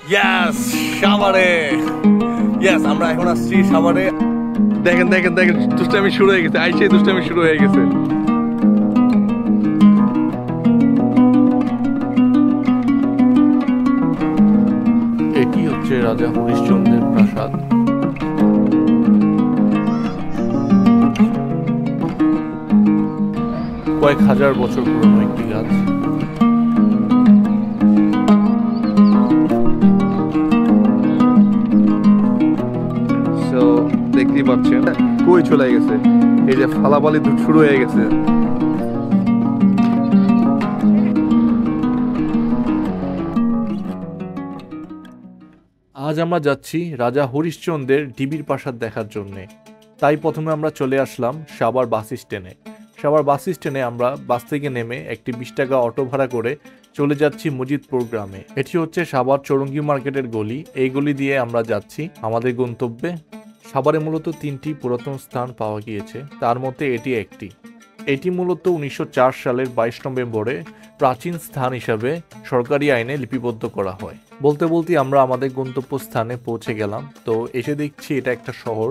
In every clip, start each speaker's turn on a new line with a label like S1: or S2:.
S1: Yes, সাভারে। Yes, আমরা এখন আসছি সাভারে। দেখেন দেখেন দেখেন, দুষ্টামি শুরু হয়ে গেছে, আইসে দুষ্টামি শুরু হয়ে গেছে। এটি হচ্ছে রাজা হরিশ্চন্দ্রের প্রাসাদ। কয়েক হাজার বছর পুরনো একটি গাছ। দেখতেই পাচ্ছেন কই চলে গেছে, এই যে ফালাফালি শুরু হয়ে গেছে। আজ আমরা যাচ্ছি রাজা হরিশ্চন্দ্রের ডিবির প্রাসাদ দেখার জন্যে। তাই প্রথমে আমরা চলে আসলাম সাভার বাস স্ট্যান্ডে। সাভার বাস স্ট্যান্ডে আমরা বাস থেকে নেমে একটি 20 টাকা অটো ভাড়া করে চলে যাচ্ছি মজিদপুর গ্রামে। এটি হচ্ছে সাভার চৌরঙ্গি মার্কেটের গলি। এই গলি দিয়ে আমরা যাচ্ছি আমাদের গন্তব্যে। সাভারে মূলত 3টি পুরাতন স্থান পাওয়া গিয়েছে, তার মধ্যে এটি একটি। এটি মূলত 1904 সালের 22 নভেম্বরে প্রাচীন স্থান হিসাবে সরকারি আইনে লিপিবদ্ধ করা হয়। বলতে বলতে আমরা আমাদের গন্তব্য স্থানে পৌঁছে গেলাম। তো এসে দেখছি এটা একটা শহর,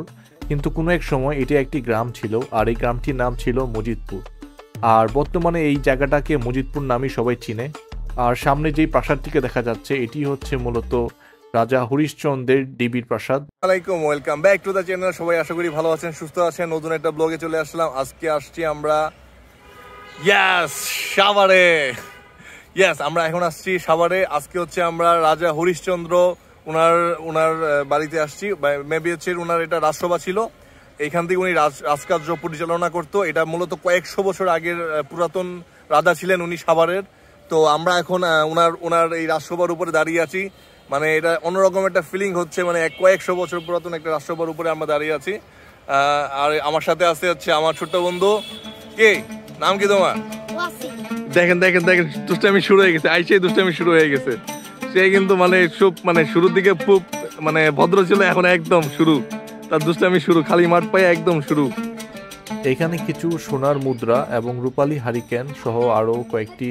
S1: কিন্তু কোনো এক সময় এটা একটি গ্রাম ছিল, আর এই গ্রামটির নাম ছিল মজিদপুর। আর বর্তমানে এই জায়গাটাকে মজিদপুর নামই সবাই চিনে। আর সামনে যেই প্রাসাদটিকে দেখা যাচ্ছে এটি হচ্ছে মূলত রাজা হরিশ্চন্দ্রের ডিবির প্রাসাদ। আসসালামাইকুম, welcome back to the channel. সবাই আশা করি ভালো আছেন, সুস্থ আছেন। নতুন একটা ব্লগে চলে আসলাম। আজকে আসছি আমরা সাভারে। আমরা এখন আসছি সাভারে। আজকে হচ্ছে আমরা রাজা হরিশ্চন্দ্র উনার বাড়িতে আসছি। মেবি হচ্ছে উনার এটা রাজসভা ছিল, এইখান থেকে উনি রাজকার্য পরিচালনা করতো। এটা মূলত কয়েকশো বছর আগের পুরাতন রাজা ছিলেন উনি সাভারের। তো আমরা এখন উনার এই রাজসভার উপরে দাঁড়িয়ে আছি। মানে এটা অন্যরকম একটা ফিলিং হচ্ছে, মানে কয়েকশো বছর পুরাতন একটা রাজসভার উপরে আমরা দাঁড়িয়ে আছি। আর আমার সাথে আছে হচ্ছে আমার ছোট্ট বন্ধু। কে নাম কি তোমার? দেখেন দেখেন দেখেন, দুষ্টামি শুরু হয়ে গেছে, আইসে দুষ্টামি শুরু হয়ে গেছে। সে কিন্তু মানে শুরুর দিকে খুব ভদ্র ছিল, এখন একদম শুরু তার দুষ্টামি শুরু, খালি মাঠ পায়ে একদম শুরু। এখানে কিছু সোনার মুদ্রা এবং রূপালী হারিকেন সহ আরও কয়েকটি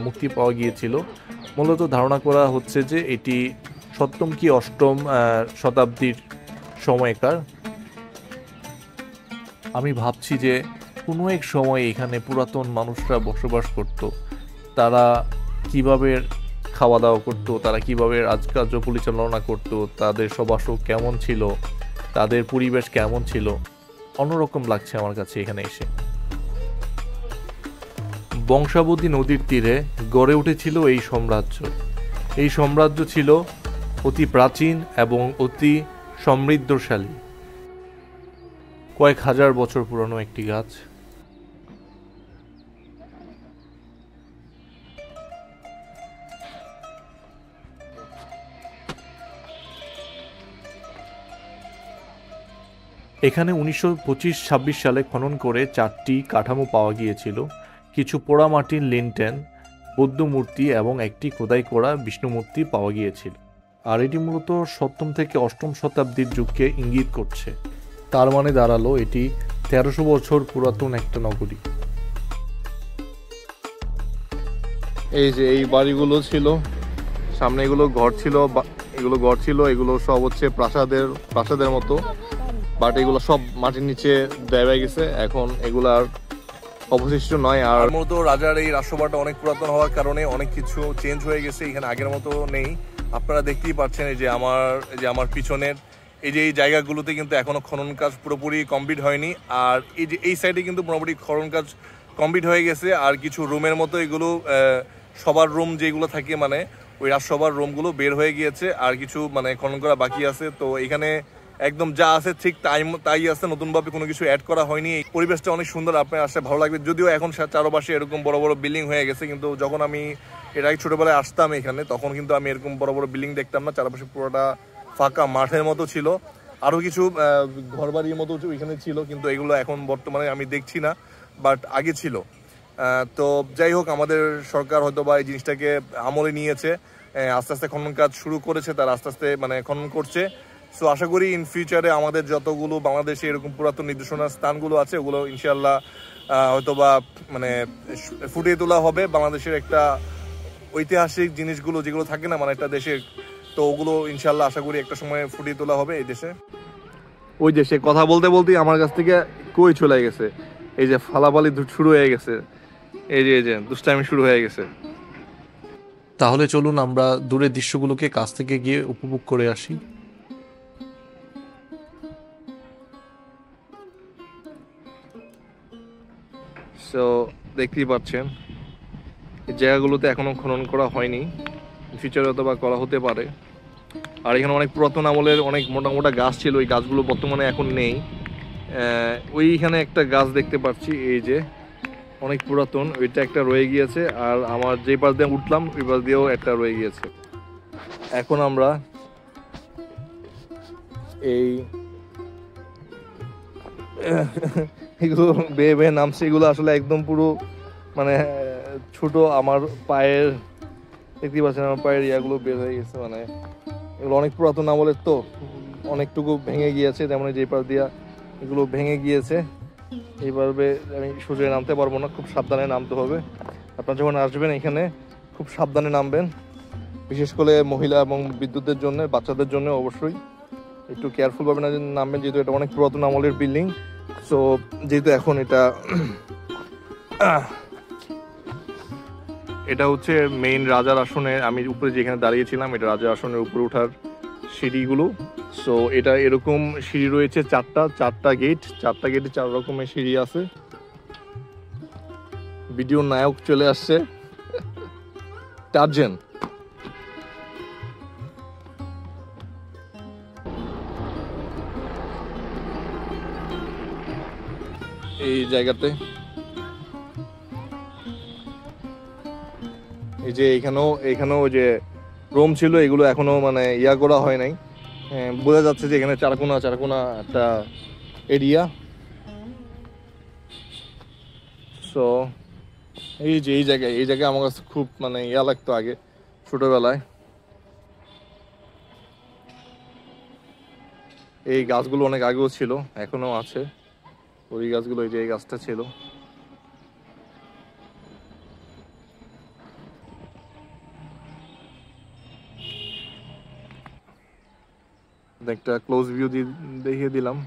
S1: মূর্তি পাওয়া গিয়েছিল। মূলত ধারণা করা হচ্ছে যে এটি 7ম কি 8ম শতাব্দীর সময়কার। আমি ভাবছি যে কোনো এক সময় এখানে পুরাতন মানুষরা বসবাস করত, তারা কিভাবে খাওয়া দাওয়া করত, তারা কিভাবে রাজকার্য পরিচালনা করত, তাদের সবাসও কেমন ছিল, তাদের পরিবেশ কেমন ছিল। অন্যরকম লাগছে আমার কাছে এখানে এসে। বংশাবতী নদীর তীরে গড়ে উঠেছিল এই সাম্রাজ্য। এই সাম্রাজ্য ছিল অতি প্রাচীন এবং অতি সমৃদ্ধশালী। কয়েক হাজার বছর পুরনো একটি গাছ। এখানে 1925-26 সালে খনন করে 4টি কাঠামো পাওয়া গিয়েছিল, কিছু পোড়ামাটির লিনটেন, বৌদ্ধ মূর্তি এবং একটি খোদাই করা বিষ্ণু মূর্তি পাওয়া গিয়েছিল। আর এটি মূলত 7ম থেকে 8ম শতাব্দীর যুগকে ইঙ্গিত করছে। তার মানে দাঁড়ালো এটি 1300 বছর পুরাতন একটা নগরী। এই যে এই বাড়িগুলো ছিল, সামনে এগুলো ঘর ছিল, এগুলো সব হচ্ছে প্রাসাদের মতো। বাট এগুলো সব মাটির নিচে দেওয়া গেছে, এখন এগুলো আর অবশিষ্ট নয়। আর মূলত রাজার এই রাজসভাটা অনেক পুরাতন হওয়ার কারণে অনেক কিছু চেঞ্জ হয়ে গেছে, এখানে আগের মতো নেই। আপনারা দেখতেই পাচ্ছেন এই যে আমার পিছনের এই জায়গাগুলোতে কিন্তু এখনো খনন কাজ পুরোপুরি কমপ্লিট হয়নি। আর এই যে এই সাইডে কিন্তু মোটামুটি খনন কাজ কমপ্লিট হয়ে গেছে। আর কিছু রুমের মতো এগুলো সবার রুম যেগুলো থাকে, মানে ওই রাজসভার রুমগুলো বের হয়ে গিয়েছে, আর কিছু মানে খনন করা বাকি আছে। তো এখানে একদম যা আছে ঠিক তাই আছে, নতুনভাবে কোনো কিছু অ্যাড করা হয়নি। এই পরিবেশটা অনেক সুন্দর, আপনার আসলে ভালো লাগবে। যদিও এখন চারপাশে এরকম বড় বড় বিল্ডিং হয়ে গেছে, কিন্তু যখন আমি এর আগে ছোটবেলায় আসতাম এখানে, তখন কিন্তু আমি এরকম বড় বড় বিল্ডিং দেখতাম না। চারপাশে পুরোটা ফাঁকা মাঠের মতো ছিল। আরও কিছু ঘরবাড়ির মতো এখানে ছিল, কিন্তু এগুলো এখন বর্তমানে আমি দেখছি না, বাট আগে ছিল। তো যাই হোক, আমাদের সরকার হয়তো বা এই জিনিসটাকে আমলে নিয়েছে, আস্তে আস্তে খনন কাজ শুরু করেছে, তারা আস্তে আস্তে মানে খনন করছে। সো আশা করি ইন ফিউচারে আমাদের যতগুলো বাংলাদেশে এরকম পুরাতন নিদর্শনার স্থানগুলো আছে, ওগুলো ইনশাল্লাহ হয়তোবা মানে ফুটিয়ে তোলা হবে। বাংলাদেশের একটা ঐতিহাসিক জিনিসগুলো যেগুলো থাকে না, মানে একটা দেশের তো ওগুলো ইনশাল্লাহ আশা করি একটা সময় ফুটিয়ে তোলা হবে এই দেশে। ওই যে সে কথা বলতে বলতেই আমার কাছ থেকে কই চলে গেছে, এই যে ফালাফালি শুরু হয়ে গেছে, এই যে দুষ্টামি শুরু হয়ে গেছে।
S2: তাহলে চলুন আমরা দূরের দৃশ্যগুলোকে কাছ থেকে গিয়ে উপভোগ করে আসি।
S1: সো দেখতেই পাচ্ছেন এই জায়গাগুলোতে এখনো খনন করা হয়নি, ফিউচারে অথবা করা হতে পারে। আর এখানে অনেক পুরাতন আমলের অনেক মোটা মোটা গাছ ছিল, ওই গাছগুলো বর্তমানে এখন নেই। ওইখানে একটা গাছ দেখতে পাচ্ছি, এই যে অনেক পুরাতন, ওইটা একটা রয়ে গিয়েছে। আর আমার যে পাশ দিয়ে উঠলাম ওই পাশ দিয়েও একটা রয়ে গিয়েছে। এখন আমরা এই এগুলো বেয়ে বেয়ে নামছে, এগুলো আসলে একদম পুরো মানে ছোট, আমার পায়ের দেখতে পাচ্ছেন আমার পায়ের ইয়াগুলো বের হয়ে গেছে। মানে এগুলো অনেক পুরাতন আমলের, তো অনেকটুকু ভেঙে গিয়েছে, যেমন যে পাশ দিয়া এগুলো ভেঙে গিয়েছে। এইভাবে আমি সোজা নামতে পারবো না, খুব সাবধানে নামতে হবে। আপনারা যখন আসবেন এখানে খুব সাবধানে নামবেন, বিশেষ করে মহিলা এবং বিদ্যুতের জন্য, বাচ্চাদের জন্য অবশ্যই একটু কেয়ারফুলভাবে নামবেন, যেহেতু এটা অনেক পুরাতন আমলের বিল্ডিং। সো যেহেতু এখন এটা হচ্ছে মেইন রাজার আসনে, আমি উপরে যেখানে দাঁড়িয়েছিলাম এটা রাজার আসনের উপরে ওঠার সিঁড়িগুলো। সো এটা এরকম সিঁড়ি রয়েছে চারটা গেট, চারটা গেটে 4 রকমের সিঁড়ি আছে। ভিডিওর নায়ক চলে আসছে, টার্জেন। এই জায়গাতে এই যে এখানেও যে রুম ছিল, এগুলো এখনো মানে ইয়া করা হয় নাই। বোঝা যাচ্ছে যে এখানে চারকোনা একটা এরিয়া। সো এই জায়গায় আমার কাছে খুব মানে ইয়া লাগতো আগে ছোটবেলায়। এই গাছগুলো অনেক আগেও ছিল, এখনো আছে ওই গাছগুলো, এই যে এই গাছটা ছিল। একটা ক্লোজ ভিউ দেখিয়ে দিলাম,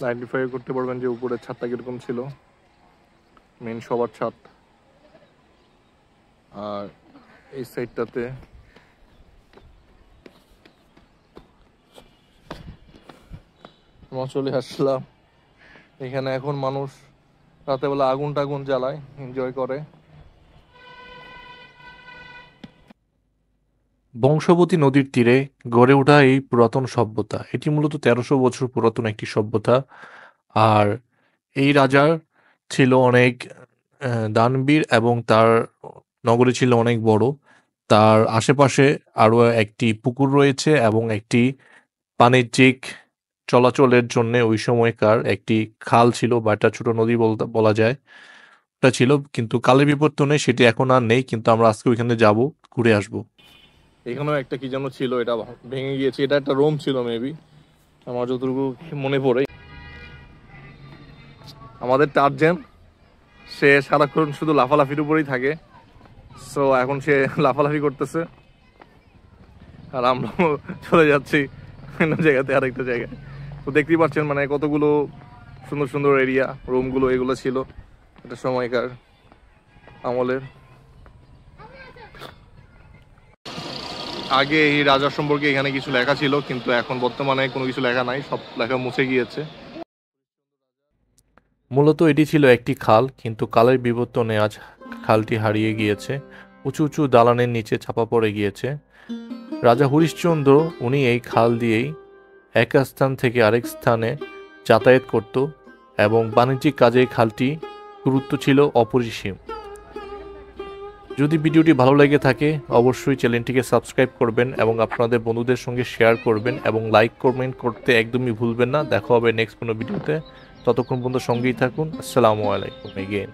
S1: আইডেন্টিফাই করতে পারবেন যে উপরের ছাদটা কিরকম ছিল, মেন সবার ছাদ। আর এই সাইডটাতে আমরা চলে আসলাম। এখানে এখন মানুষ রাতেবেলা আগুন টাগুন জ্বালায়, এনজয় করে।
S2: বংশবতী নদীর তীরে গড়ে ওঠা এই পুরাতন সভ্যতা, এটি মূলত 1300 বছর পুরাতন একটি সভ্যতা। আর এই রাজার ছিল অনেক দানবীর এবং তার নগরী ছিল অনেক বড়। তার আশেপাশে আরও একটি পুকুর রয়েছে এবং একটি বাণিজ্যিক চলাচলের জন্য ওই সময়কার একটি খাল ছিল, বা একটা ছোট নদী বলা যায়, ওটা ছিল। কিন্তু কালের বিবর্তনে সেটি এখন আর নেই, কিন্তু আমরা আজকে ওইখানে যাব, ঘুরে আসবো।
S1: এখানেও একটা কি যেন ছিল, এটা ভেঙে গিয়েছে। এটা একটা রুম ছিল মেবি, আমার যতটুকু মনে পড়ে। আমাদের টার্জেন সে সারাক্ষণ শুধু লাফালাফির উপরেই থাকে। সো এখন সে লাফালাফি করতেছে আর আমরা চলে যাচ্ছি অন্য জায়গাতে, আরেকটা জায়গায়। তো দেখতেই পাচ্ছেন মানে কতগুলো সুন্দর সুন্দর এরিয়া, রুমগুলো এগুলো ছিল একটা সময়কার আমলের। আগে এই রাজা সম্পর্কে এখানে কিছু লেখা ছিল, কিন্তু এখন বর্তমানে কোনো কিছু লেখা নাই, সব লেখা মুছে গিয়েছে।
S2: মূলত এটি ছিল একটি খাল, কিন্তু কালের বিবর্তনে আজ খালটি হারিয়ে গিয়েছে, উঁচু উঁচু দালানের নিচে চাপা পড়ে গিয়েছে। রাজা হরিশ্চন্দ্র উনি এই খাল দিয়েই এক স্থান থেকে আরেক স্থানে যাতায়াত করত এবং বাণিজ্যিক কাজে খালটি গুরুত্ব ছিল অপরিসীম। যদি ভিডিওটি ভালো লেগে থাকে অবশ্যই চ্যানেলটিকে সাবস্ক্রাইব করবেন এবং আপনাদের বন্ধুদের সঙ্গে শেয়ার করবেন এবং লাইক কমেন্ট করতে একদমই ভুলবেন না। দেখা হবে নেক্সট কোনো ভিডিওতে, ততক্ষণ পর্যন্ত সঙ্গেই থাকুন। আসসালামু আলাইকুম এগেইন।